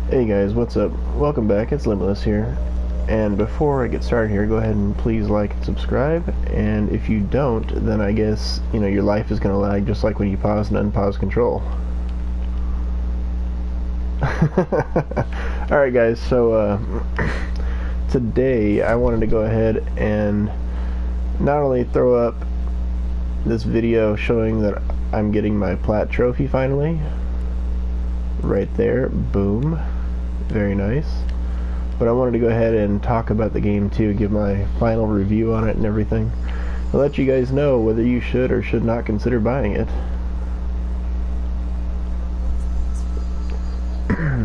Hey guys, what's up? Welcome back, it's Limitless here. And before I get started here, go ahead and please like and subscribe. And if you don't, then I guess, your life is going to lag just like when you pause and unpause control. Alright guys, so today I wanted to go ahead and not only throw up this video showing that I'm getting my Plat trophy finally. Right there, boom. Very nice. But I wanted to go ahead and talk about the game too, give my final review on it and everything. I'll let you guys know whether you should or should not consider buying it.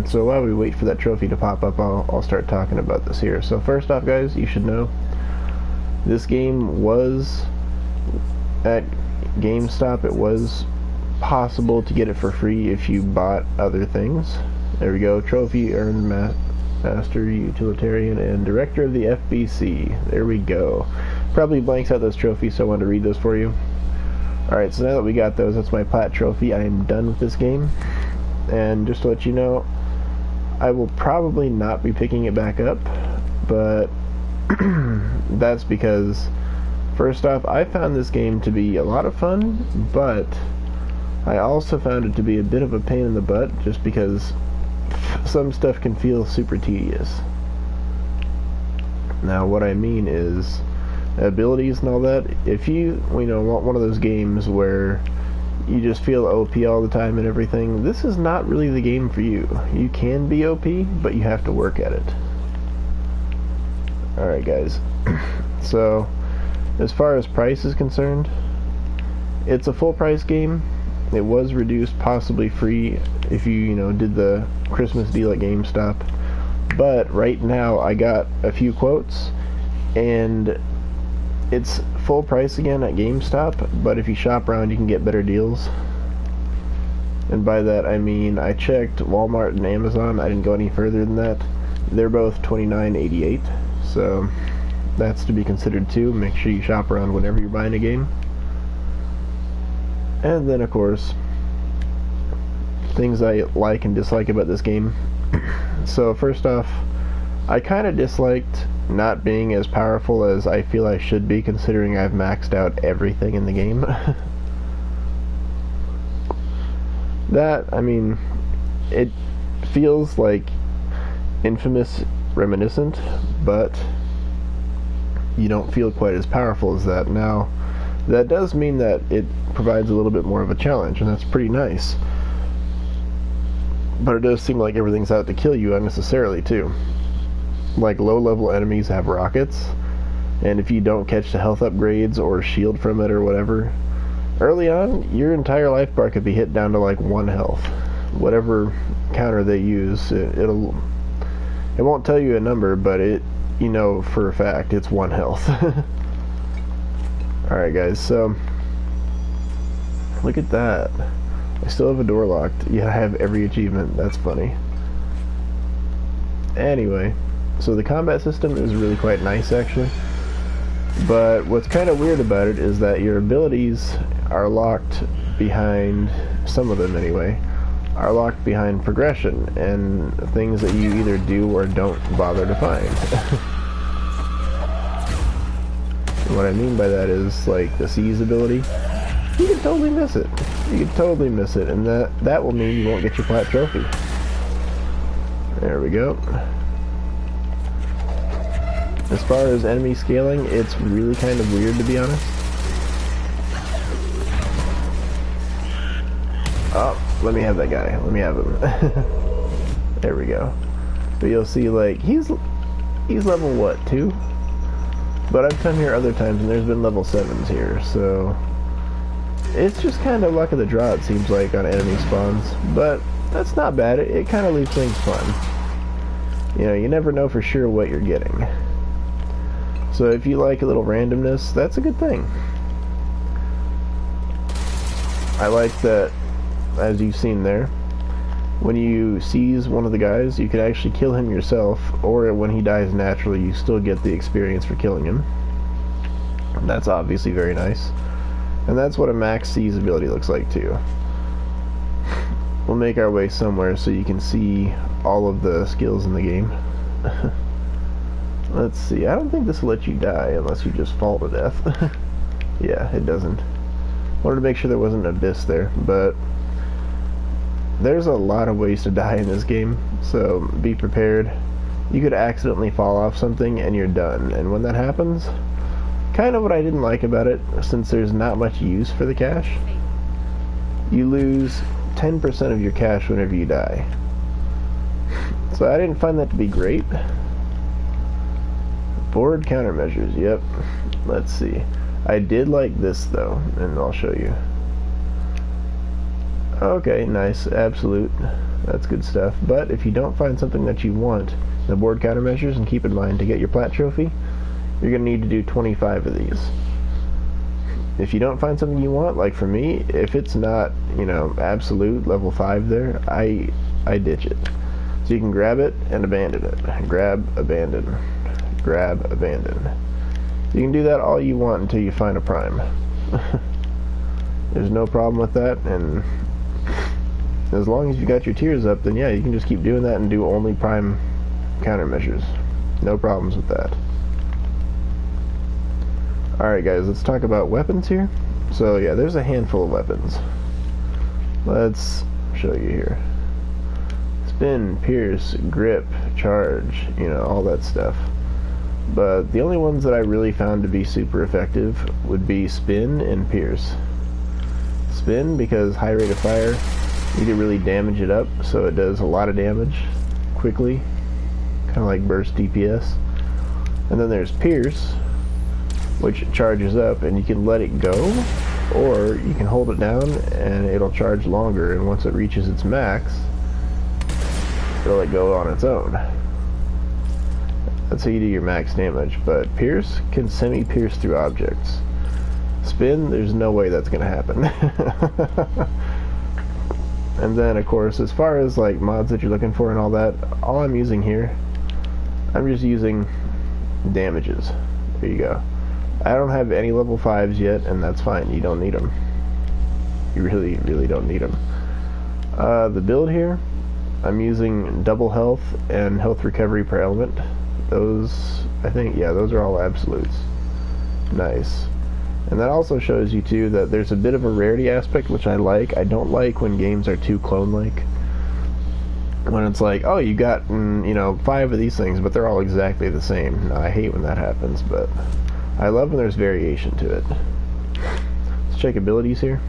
So while we wait for that trophy to pop up, I'll start talking about this here. So first off guys, you should know this game was at GameStop. It was possible to get it for free if you bought other things. There we go. Trophy earned Master Utilitarian and Director of the FBC. There we go. Probably blanks out those trophies, so I wanted to read those for you. Alright, so now that we got those, that's my Plat trophy. I am done with this game. And just to let you know, I will probably not be picking it back up, but that's because, first off, I found this game to be a lot of fun, but I also found it to be a bit of a pain in the butt just because some stuff can feel super tedious. Now what I mean is abilities and all that. If you want one of those games where you just feel OP all the time and everything, this is not really the game for you. You can be OP, but you have to work at it. Alright guys, so as far as price is concerned, it's a full price game. It was reduced, possibly free, if you did the Christmas deal at GameStop. But right now, I got a few quotes, and it's full price again at GameStop. But if you shop around, you can get better deals. And by that, I mean I checked Walmart and Amazon. I didn't go any further than that. They're both $29.88, so that's to be considered too. Make sure you shop around whenever you're buying a game. And then, of course, things I like and dislike about this game. So, first off, I kind of disliked not being as powerful as I feel I should be, considering I've maxed out everything in the game. It feels like Infamous reminiscent, but you don't feel quite as powerful as that. Now, that does mean that it provides a little bit more of a challenge, and that's pretty nice. But it does seem like everything's out to kill you unnecessarily, too. Like, low-level enemies have rockets, and if you don't catch the health upgrades or shield from it or whatever, early on, your entire life bar could be hit down to, like, 1 health. Whatever counter they use, it won't tell you a number, but for a fact, it's 1 health. Alright guys, so look at that. I still have a door locked. Yeah, I have every achievement. That's funny. Anyway, so the combat system is really quite nice actually. But what's kind of weird about it is that your abilities are locked behind, some of them anyway, are locked behind progression and things that you either do or don't bother to find. What I mean by that is, like, the seize ability, you can totally miss it. You can totally miss it, and that will mean you won't get your Plat trophy. There we go. As far as enemy scaling, it's really kind of weird, to be honest. Oh, let me have that guy. Let me have him. There we go. But you'll see, like, he's level, what, 2? But I've come here other times and there's been level 7s here, so it's just kind of luck of the draw, it seems like, on enemy spawns. But that's not bad. It kind of leaves things fun. You never know for sure what you're getting. So if you like a little randomness, that's a good thing. I like that, as you've seen there, when you seize one of the guys, you can actually kill him yourself, or when he dies naturally, you still get the experience for killing him. That's obviously very nice. And that's what a max seize ability looks like too. we'll make our way somewhere so you can see all of the skills in the game. Let's see, I don't think this will let you die unless you just fall to death. Yeah, it doesn't. Wanted to make sure there wasn't an abyss there, but there's a lot of ways to die in this game, so be prepared. You could accidentally fall off something and you're done, and when that happens, kind of what I didn't like about it, since there's not much use for the cash, you lose 10% of your cash whenever you die. So I didn't find that to be great. Board countermeasures, yep. Let's see. I did like this though, and I'll show you. Okay, nice, absolute. That's good stuff. But if you don't find something that you want, the board countermeasures, and keep in mind, to get your Plat trophy, you're going to need to do 25 of these. If you don't find something you want, like for me, if it's not, you know, absolute level 5 there, I ditch it. So you can grab it and abandon it. Grab, abandon. Grab, abandon. You can do that all you want until you find a prime. There's no problem with that, and as long as you got your tiers up, then yeah, you can just keep doing that and do only prime countermeasures. No problems with that. Alright guys, let's talk about weapons here. So yeah, there's a handful of weapons. Let's show you here. Spin, pierce, grip, charge, you know, all that stuff. But the only ones that I really found to be super effective would be spin and pierce. Spin, because high rate of fire, you can really damage it up, so it does a lot of damage quickly, kind of like burst DPS. And then there's pierce, which charges up, and you can let it go, or you can hold it down and it'll charge longer, and once it reaches its max, it'll let go on its own. That's how you do your max damage. But pierce can semi-pierce through objects. Spin, there's no way that's gonna happen. And then of course, as far as like mods that you're looking for and all that, all I'm using here, I'm just using damages. There you go. I don't have any level 5s yet, and that's fine. You don't need them. You really, really don't need them. The build here, I'm using double health and health recovery per element. Those, I think, yeah, those are all absolutes. Nice. And that also shows you too that there's a bit of a rarity aspect, which I like. I don't like when games are too clone-like. When it's like, oh, you got, you know, 5 of these things, but they're all exactly the same. No, I hate when that happens, but I love when there's variation to it. Let's check abilities here.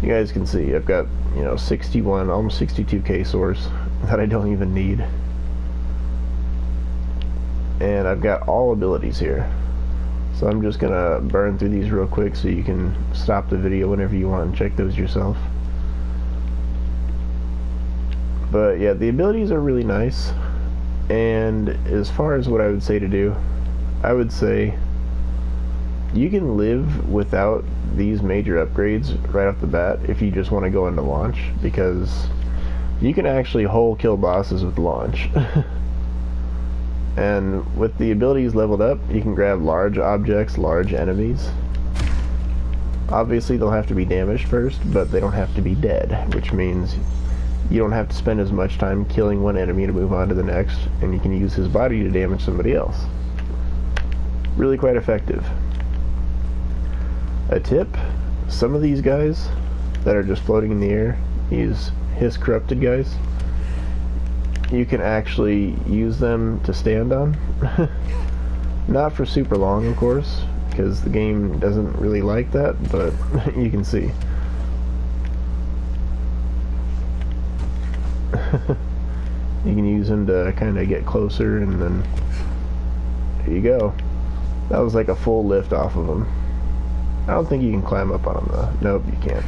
You guys can see I've got, you know, 61, almost 62 K-Source that I don't even need. And I've got all abilities here. So I'm just gonna burn through these real quick so you can stop the video whenever you want and check those yourself. But yeah, the abilities are really nice. And as far as what I would say to do, I would say you can live without these major upgrades right off the bat if you just want to go into launch, because you can actually whole kill bosses with launch. And with the abilities leveled up, you can grab large objects, large enemies. Obviously they'll have to be damaged first, but they don't have to be dead, which means you don't have to spend as much time killing one enemy to move on to the next, and you can use his body to damage somebody else. Really quite effective. A tip, some of these guys that are just floating in the air, these Hiss corrupted guys, you can actually use them to stand on. Not for super long, of course, because the game doesn't really like that, but you can see. You can use them to kind of get closer, and then there you go. That was like a full lift off of them. I don't think you can climb up on them though. Nope, you can't.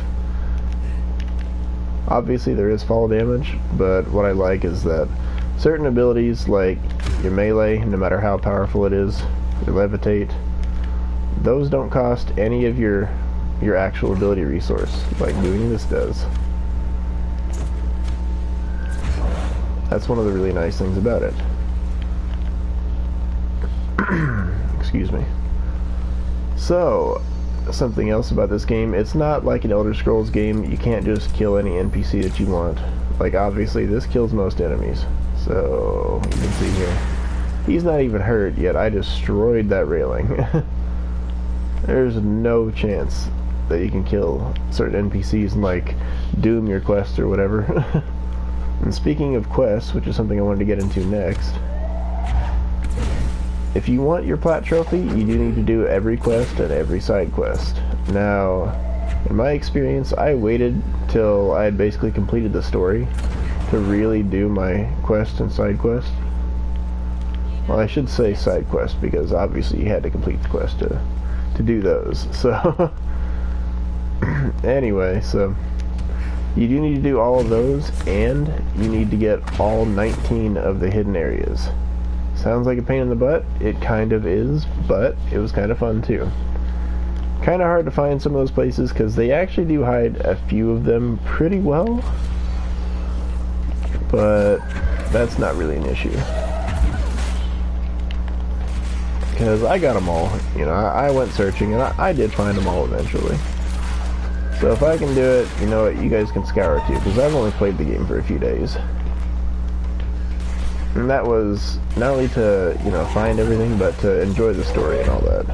Obviously there is fall damage, but what I like is that certain abilities, like your melee, no matter how powerful it is, your levitate, those don't cost any of your actual ability resource, like doing this does. That's one of the really nice things about it. Excuse me. So, something else about this game. It's not like an Elder Scrolls game. You can't just kill any NPC that you want. Like, obviously, this kills most enemies. So, you can see here. He's not even hurt, yet I destroyed that railing. There's no chance that you can kill certain NPCs and, like, doom your quest or whatever. And speaking of quests, which is something I wanted to get into next, if you want your Plat trophy, you do need to do every quest and every side quest. Now, in my experience, I waited till I had basically completed the story to really do my quest and side quest. Well, I should say side quest because obviously you had to complete the quest to do those. So, anyway, so you do need to do all of those, and you need to get all 19 of the hidden areas. Sounds like a pain in the butt. It kind of is, but it was kind of fun too. Kind of hard to find some of those places because they actually do hide a few of them pretty well, but that's not really an issue because I got them all. You know, I went searching and I did find them all eventually. So if I can do it, you know what, you guys can scour too, because I've only played the game for a few days. And that was not only to, you know, find everything, but to enjoy the story and all that.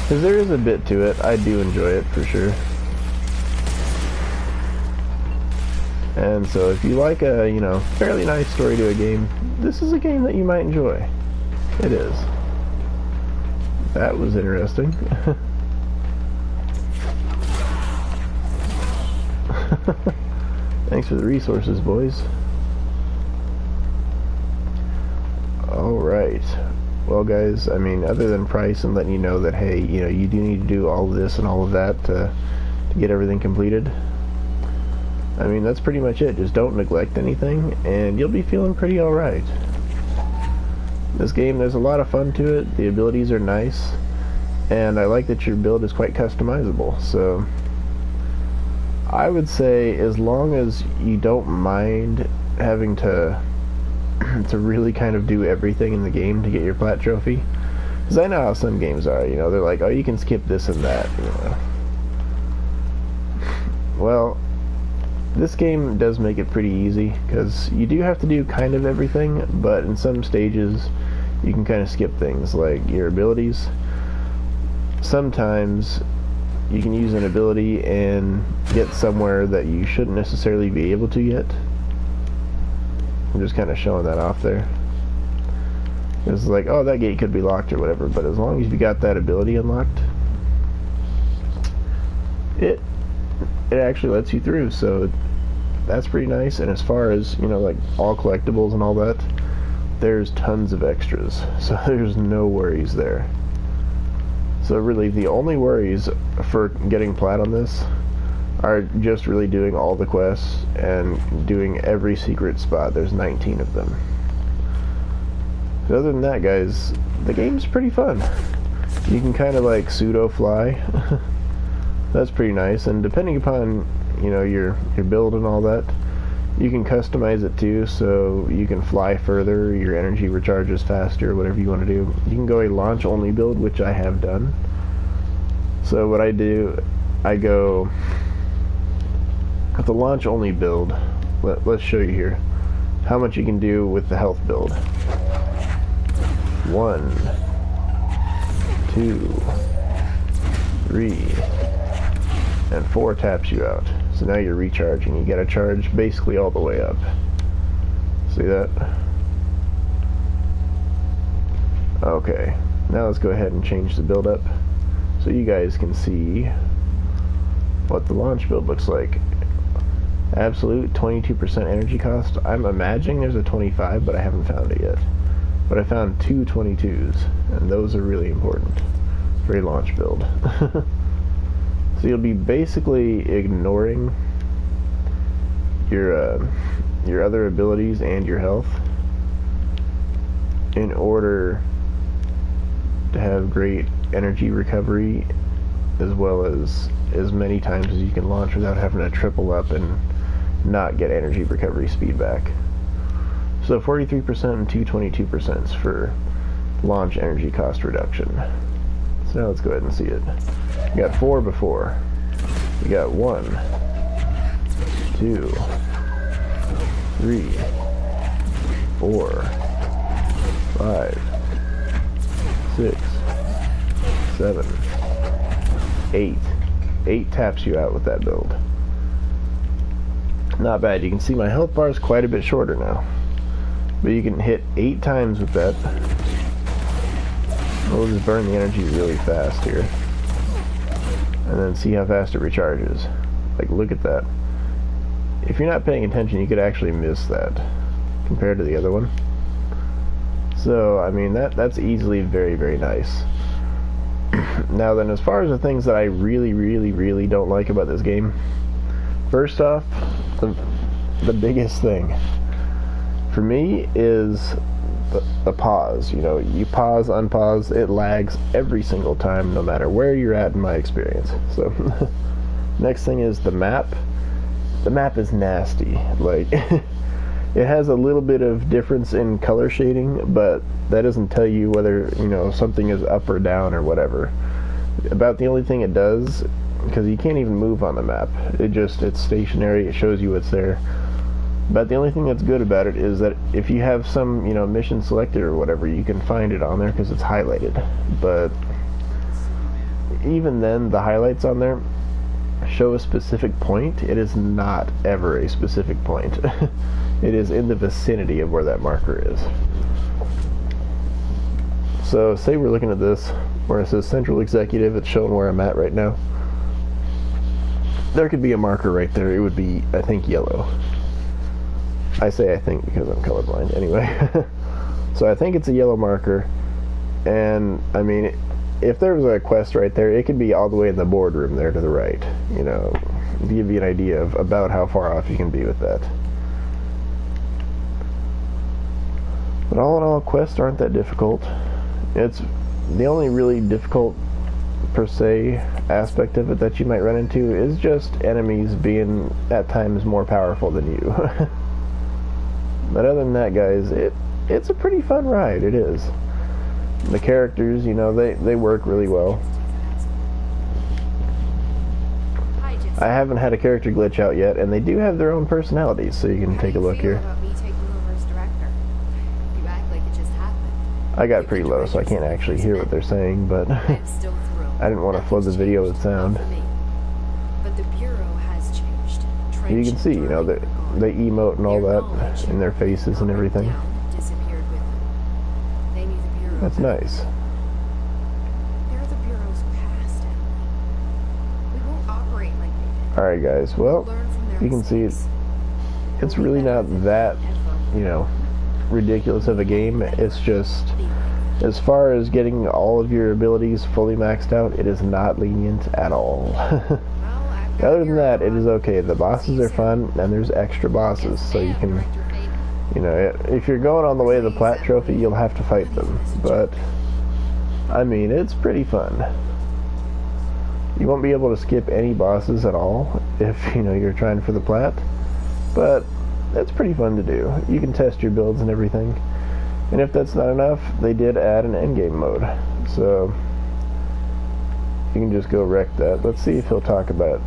Because there is a bit to it. I do enjoy it, for sure. And so if you like a, you know, fairly nice story to a game, this is a game that you might enjoy. It is. That was interesting. Thanks for the resources, boys. Alright. Well, guys, I mean, other than price and letting you know that, hey, you know, you do need to do all of this and all of that to get everything completed, I mean, that's pretty much it. Just don't neglect anything, and you'll be feeling pretty alright. This game, there's a lot of fun to it. The abilities are nice, and I like that your build is quite customizable, so I would say as long as you don't mind having to really kind of do everything in the game to get your Plat trophy, because I know how some games are, you know, they're like, oh, you can skip this and that, you know. Well, this game does make it pretty easy, because you do have to do kind of everything, but in some stages you can kind of skip things like your abilities. Sometimes you can use an ability and get somewhere that you shouldn't necessarily be able to yet. I'm just kind of showing that off there. It's like, oh, that gate could be locked or whatever, but as long as you got that ability unlocked, it actually lets you through, so that's pretty nice. And as far as, you know, like all collectibles and all that, there's tons of extras, so there's no worries there. So really the only worries for getting Plat on this are just really doing all the quests and doing every secret spot. There's 19 of them. But other than that, guys, the game's pretty fun. You can kind of like pseudo fly. That's pretty nice, and depending upon, you know, your build and all that, you can customize it too, so you can fly further, your energy recharges faster, whatever you want to do. You can go a launch only build, which I have done. So what I do, I go with the launch only build. Let's show you here how much you can do with the health build. 1, 2, 3, and 4 taps you out. So now you're recharging. You gotta charge basically all the way up. See that? Okay, now let's go ahead and change the build up so you guys can see what the launch build looks like. Absolute 22% energy cost. I'm imagining there's a 25, but I haven't found it yet. But I found 2 22s, and those are really important for a launch build. So you'll be basically ignoring your other abilities and your health in order to have great energy recovery, as well as many times as you can launch without having to triple up and not get energy recovery speed back. So 43% and 2 22% for launch energy cost reduction. So now let's go ahead and see it. We got 4 before. We got 1, 2, 3, 4, 5, 6, 7, 8. 8 taps you out with that build. Not bad. You can see my health bar is quite a bit shorter now. But you can hit 8 times with that. We'll just burn the energy really fast here. And then see how fast it recharges. Like, look at that. If you're not paying attention, you could actually miss that compared to the other one. So, I mean, that's easily very, very nice. Now then, as far as the things that I really, really, really don't like about this game, first off, the biggest thing for me is the pause. You know, you pause, unpause, it lags every single time, no matter where you're at in my experience. So, next thing is the map. The map is nasty. Like, it has a little bit of difference in color shading, but that doesn't tell you whether, you know, something is up or down or whatever. About the only thing it does, because you can't even move on the map. It's stationary, it shows you what's there. But the only thing that's good about it is that if you have some, you know, mission selected or whatever, you can find it on there because it's highlighted. But even then, the highlights on there show a specific point. It is not ever a specific point. It is in the vicinity of where that marker is. So say we're looking at this where it says Central Executive, it's showing where I'm at right now. There could be a marker right there. It would be, I think, yellow. I say I think because I'm colorblind anyway. So I think it's a yellow marker, and I mean, if there was a quest right there, it could be all the way in the boardroom there to the right, you know, to give you an idea of about how far off you can be with that. But all in all, quests aren't that difficult. It's the only really difficult per se aspect of it that you might run into is just enemies being at times more powerful than you. But other than that, guys, it's a pretty fun ride. It is. The characters, you know, they work really well. I haven't had a character glitch out yet, and they do have their own personalities, so you can take a look here. I got pretty low, so I can't actually hear what they're saying, but I didn't want to flood the video with sound. You can see, you know, they emote and all that in their faces and everything. That's nice. Alright guys, well, you can see it's really not that, you know, ridiculous of a game. It's just, as far as getting all of your abilities fully maxed out, it is not lenient at all. Other than that, it is okay. The bosses are fun, and there's extra bosses, so you can, you know, if you're going on the way to the Plat trophy, you'll have to fight them. But, I mean, it's pretty fun. You won't be able to skip any bosses at all if, you know, you're trying for the Plat. But that's pretty fun to do. You can test your builds and everything. And if that's not enough, they did add an endgame mode. So you can just go wreck that. Let's see if he'll talk about it.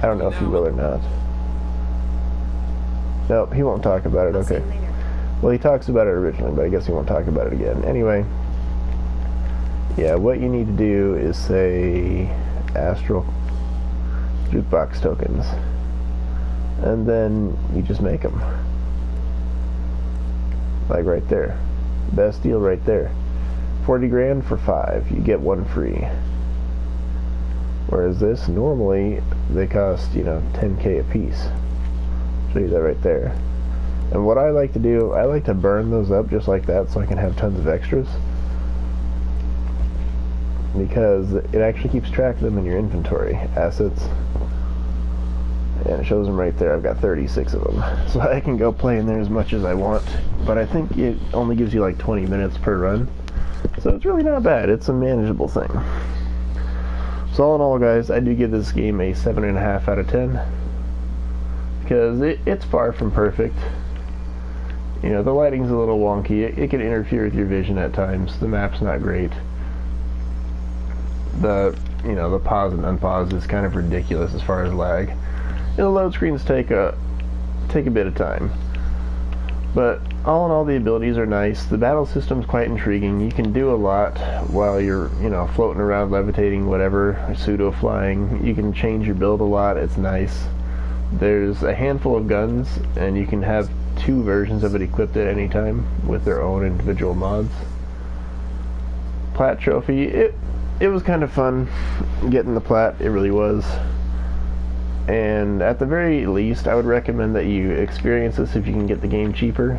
I don't know if he will or not. Nope, he won't talk about it. Okay. Well, he talks about it originally, but I guess he won't talk about it again. Anyway, yeah, what you need to do is say Astral Jukebox tokens. And then you just make them. Like right there. Best deal right there. 40 grand for 5. You get 1 free. Whereas this, normally, they cost, you know, 10k a piece. Show you that right there. And what I like to do, I like to burn those up just like that so I can have tons of extras. Because it actually keeps track of them in your inventory. Assets. And it shows them right there. I've got 36 of them. So I can go play in there as much as I want. But I think it only gives you like 20 minutes per run. So it's really not bad. It's a manageable thing. So all in all, guys, I do give this game a 7.5 out of 10. Because it's far from perfect. You know, the lighting's a little wonky. It can interfere with your vision at times. The map's not great. The pause and unpause is kind of ridiculous as far as lag. The load screens take a bit of time. But all in all, the abilities are nice. The battle system's quite intriguing. You can do a lot while you're, floating around, levitating, whatever, pseudo-flying. You can change your build a lot. It's nice. There's a handful of guns, and you can have 2 versions of it equipped at any time with their own individual mods. Plat trophy, it was kind of fun getting the Plat. It really was. And at the very least, I would recommend that you experience this if you can get the game cheaper.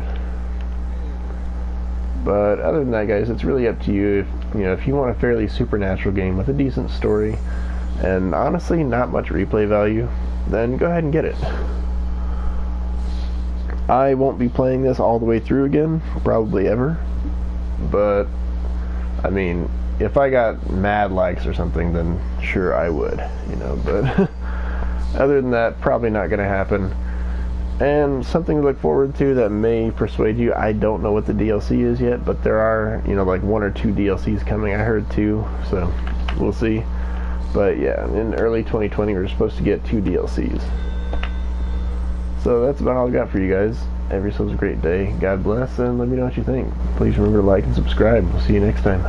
But other than that, guys, it's really up to you. If you want a fairly supernatural game with a decent story and honestly not much replay value, then go ahead and get it. I won't be playing this all the way through again, probably ever. But I mean, if I got mad likes or something, then sure I would, but other than that, probably not going to happen. And something to look forward to that may persuade you, I don't know what the DLC is yet, but there are, like 1 or 2 DLCs coming, I heard 2, so we'll see. But yeah, in early 2020 we're supposed to get 2 DLCs. So that's about all I got for you guys. Have yourselves a great day. God bless, and let me know what you think. Please remember to like and subscribe. We'll see you next time.